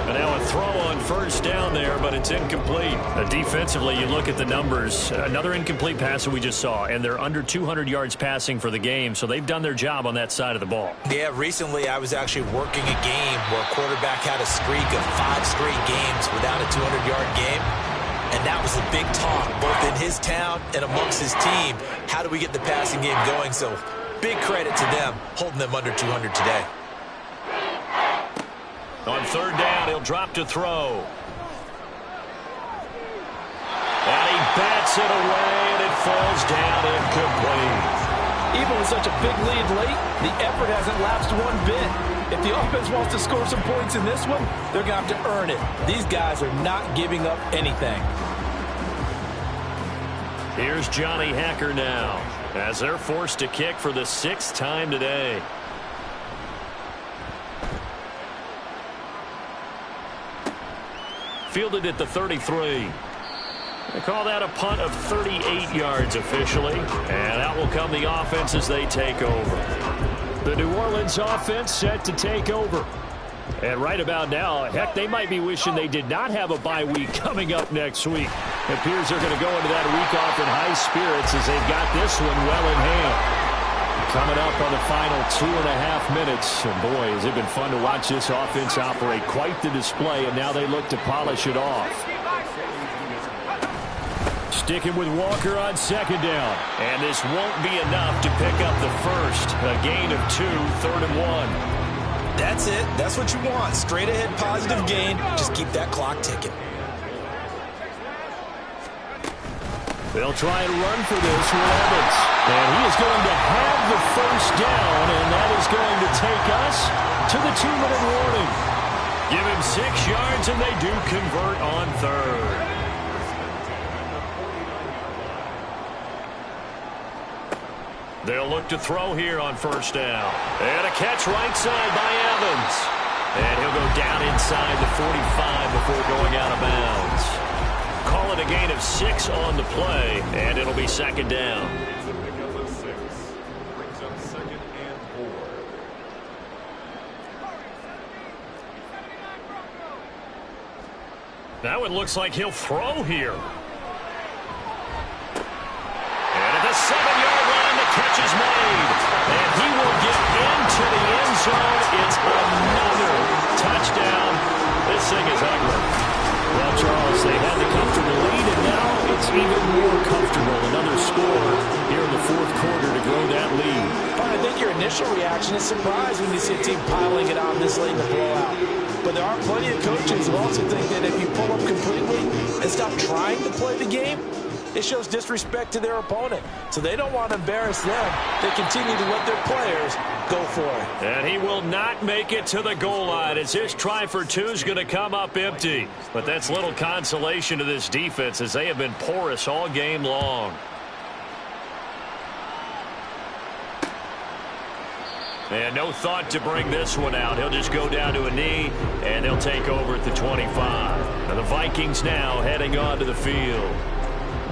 And now a throw on first down there, but it's incomplete. Defensively, you look at the numbers. Another incomplete pass that we just saw, and they're under 200 yards passing for the game, so they've done their job on that side of the ball. Yeah, recently I was actually working a game where a quarterback had a streak of 5 straight games without a 200-yard game. And that was a big talk, both in his town and amongst his team. How do we get the passing game going? So big credit to them, holding them under 200 today. On third down, he'll drop to throw. And he bats it away, and it falls down incomplete. Even with such a big lead late, the effort hasn't lapsed one bit. If the offense wants to score some points in this one, they're going to have to earn it. These guys are not giving up anything. Here's Johnny Hacker now, as they're forced to kick for the 6th time today. Fielded at the 33. They call that a punt of 38 yards officially. And out will come the offense as they take over. The New Orleans offense set to take over. And right about now, heck, they might be wishing they did not have a bye week coming up next week. It appears they're going to go into that week off in high spirits as they've got this one well in hand. Coming up on the final 2.5 minutes. And boy, has it been fun to watch this offense operate. Quite the display, and now they look to polish it off. Sticking with Walker on second down. And this won't be enough to pick up the first. A gain of 2, 3rd and 1. That's it. That's what you want. Straight ahead positive gain. Just keep that clock ticking. They'll try and run for this with Evans. And he is going to have the first down, and that is going to take us to the 2-minute warning. Give him 6 yards, and they do convert on third. They'll look to throw here on first down. And a catch right side by Evans. And he'll go down inside the 45 before going out of bounds. Call it a gain of 6 on the play, and it'll be second down. Now it looks like he'll throw here. And at the 7-yard line, the catch is made. And he will get into the end zone. It's another touchdown. This thing is ugly. Well, Charles, they had the comfortable lead, and now it's even more comfortable. Another score here in the fourth quarter to grow that lead. I think your initial reaction is surprise when you see a team piling it on this late in the blowout. But there are plenty of coaches who also think that if you pull up completely and stop trying to play the game, it shows disrespect to their opponent. So they don't want to embarrass them. They continue to let their players go for it. And he will not make it to the goal line as his try for two is going to come up empty. But that's little consolation to this defense as they have been porous all game long. And no thought to bring this one out. He'll just go down to a knee, and they'll take over at the 25. And the Vikings now heading onto the field.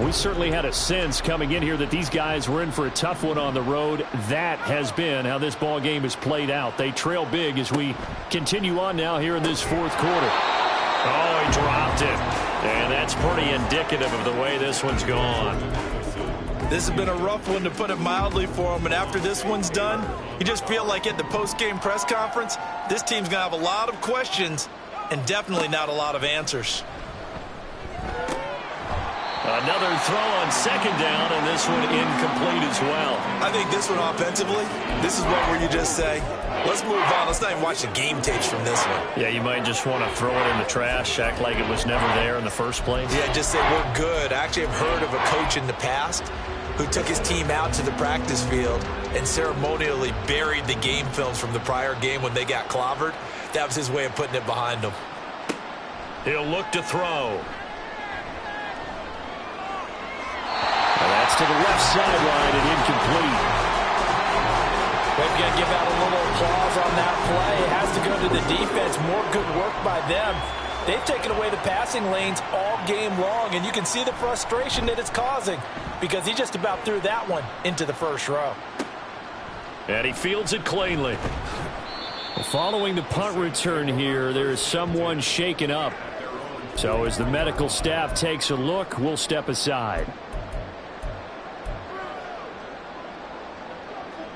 We certainly had a sense coming in here that these guys were in for a tough one on the road. That has been how this ball game has played out. They trail big as we continue on now here in this fourth quarter. Oh, he dropped it. And that's pretty indicative of the way this one's gone. This has been a rough one, to put it mildly, for him. And after this one's done, you just feel like at the post-game press conference, this team's going to have a lot of questions and definitely not a lot of answers. Another throw on second down, and this one incomplete as well. I think this one offensively, this is one where you just say, let's move on. Let's not even watch the game tapes from this one. Yeah, you might just want to throw it in the trash, act like it was never there in the first place. Yeah, just say we're good. I actually have heard of a coach in the past who took his team out to the practice field and ceremonially buried the game films from the prior game when they got clobbered. That was his way of putting it behind them. He'll look to throw. That's to the left sideline and incomplete. They've got to give out a little applause on that play. It has to go to the defense. More good work by them. They've taken away the passing lanes all game long, and you can see the frustration that it's causing because he just about threw that one into the first row. And he fields it cleanly. Following the punt return here, there is someone shaken up. So as the medical staff takes a look, we'll step aside.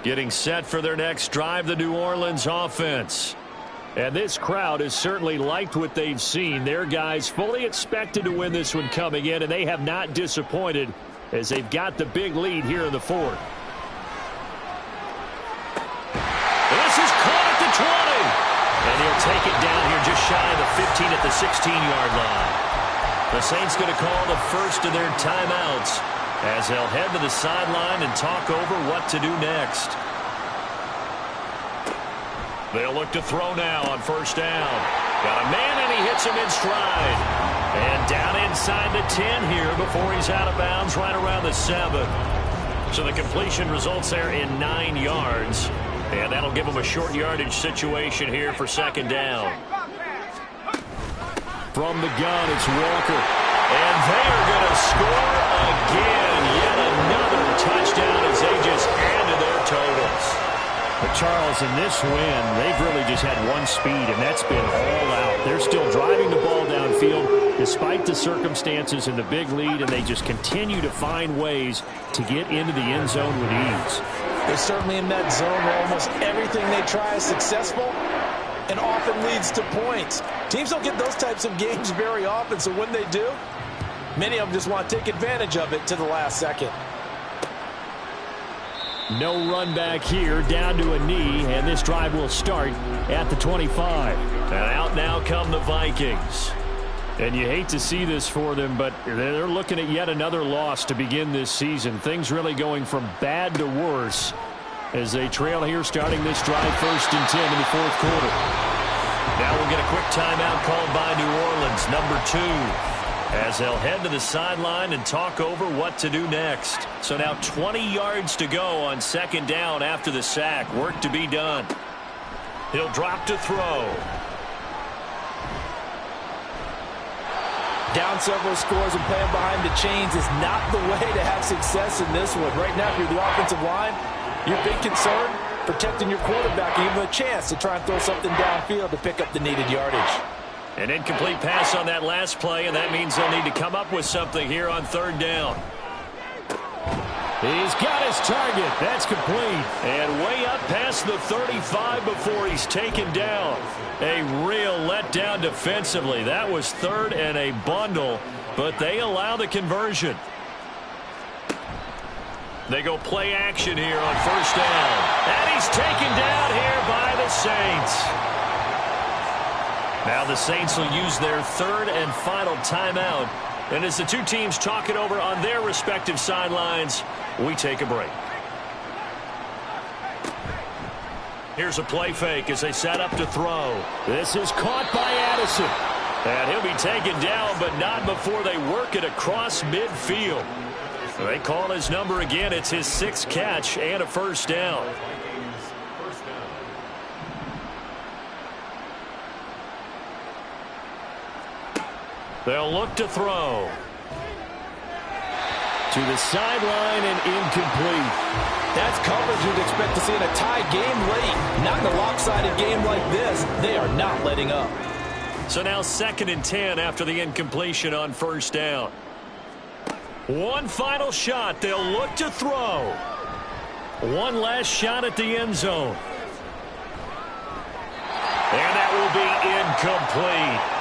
Getting set for their next drive, the New Orleans offense. And this crowd has certainly liked what they've seen. Their guys fully expected to win this one coming in, and they have not disappointed as they've got the big lead here in the fourth. This is caught at the 20. And he'll take it down here just shy of the 15 at the 16-yard line. The Saints going to call the first of their timeouts as they'll head to the sideline and talk over what to do next. They'll look to throw now on first down. Got a man, and he hits him in stride. And down inside the 10 here before he's out of bounds right around the 7. So the completion results there in 9 yards. And that'll give him a short yardage situation here for second down. From the gun, it's Walker. And they are going to score again. Yet another touchdown as they just add to their totals. But Charles, in this win, they've really just had one speed, and that's been all out. They're still driving the ball downfield despite the circumstances and the big lead, and they just continue to find ways to get into the end zone with ease. They're certainly in that zone where almost everything they try is successful and often leads to points. Teams don't get those types of games very often, so when they do, many of them just want to take advantage of it to the last second. No run back here, down to a knee, and this drive will start at the 25. And out now come the Vikings. And you hate to see this for them, but they're looking at yet another loss to begin this season. Things really going from bad to worse as they trail here starting this drive 1st and 10 in the fourth quarter. Now we'll get a quick timeout called by New Orleans, number 2. As they'll head to the sideline and talk over what to do next. So now 20 yards to go on second down after the sack. Work to be done. He'll drop to throw. Down several scores and playing behind the chains is not the way to have success in this one. Right now, if you're the offensive line, your big concern, protecting your quarterback and give him a chance to try and throw something downfield to pick up the needed yardage. An incomplete pass on that last play, and that means they'll need to come up with something here on third down. He's got his target. That's complete. And way up past the 35 before he's taken down. A real letdown defensively. That was third and a bundle, but they allow the conversion. They go play action here on first down. And he's taken down here by the Saints. Now the Saints will use their third and final timeout. And as the two teams talk it over on their respective sidelines, we take a break. Here's a play fake as they set up to throw. This is caught by Addison. And he'll be taken down, but not before they work it across midfield. They call his number again. It's his 6th catch and a first down. They'll look to throw. To the sideline and incomplete. That's coverage you'd expect to see in a tie game late. Not in a lopsided game like this. They are not letting up. So now 2nd and 10 after the incompletion on first down. One final shot. They'll look to throw. One last shot at the end zone. And that will be incomplete.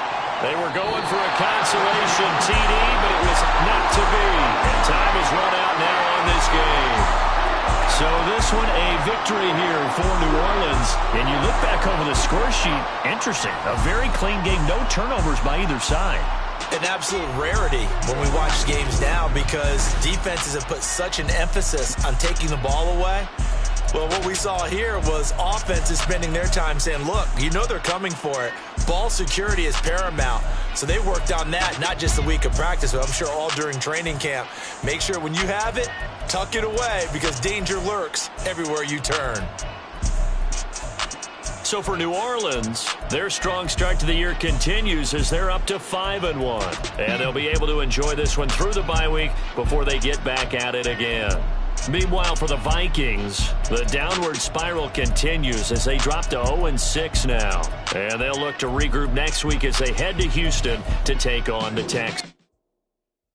They were going for a consolation TD, but it was not to be. And time is run out now on this game. So this one a victory here for New Orleans. And you look back over the score sheet, interesting. A very clean game, no turnovers by either side. An absolute rarity when we watch games now because defenses have put such an emphasis on taking the ball away. Well, what we saw here was offenses spending their time saying, look, you know they're coming for it. Ball security is paramount. So they worked on that, not just a week of practice, but I'm sure all during training camp. Make sure when you have it, tuck it away because danger lurks everywhere you turn. So for New Orleans, their strong start to the year continues as they're up to 5-1. And they'll be able to enjoy this one through the bye week before they get back at it again. Meanwhile, for the Vikings, the downward spiral continues as they drop to 0-6 now. And they'll look to regroup next week as they head to Houston to take on the Texans.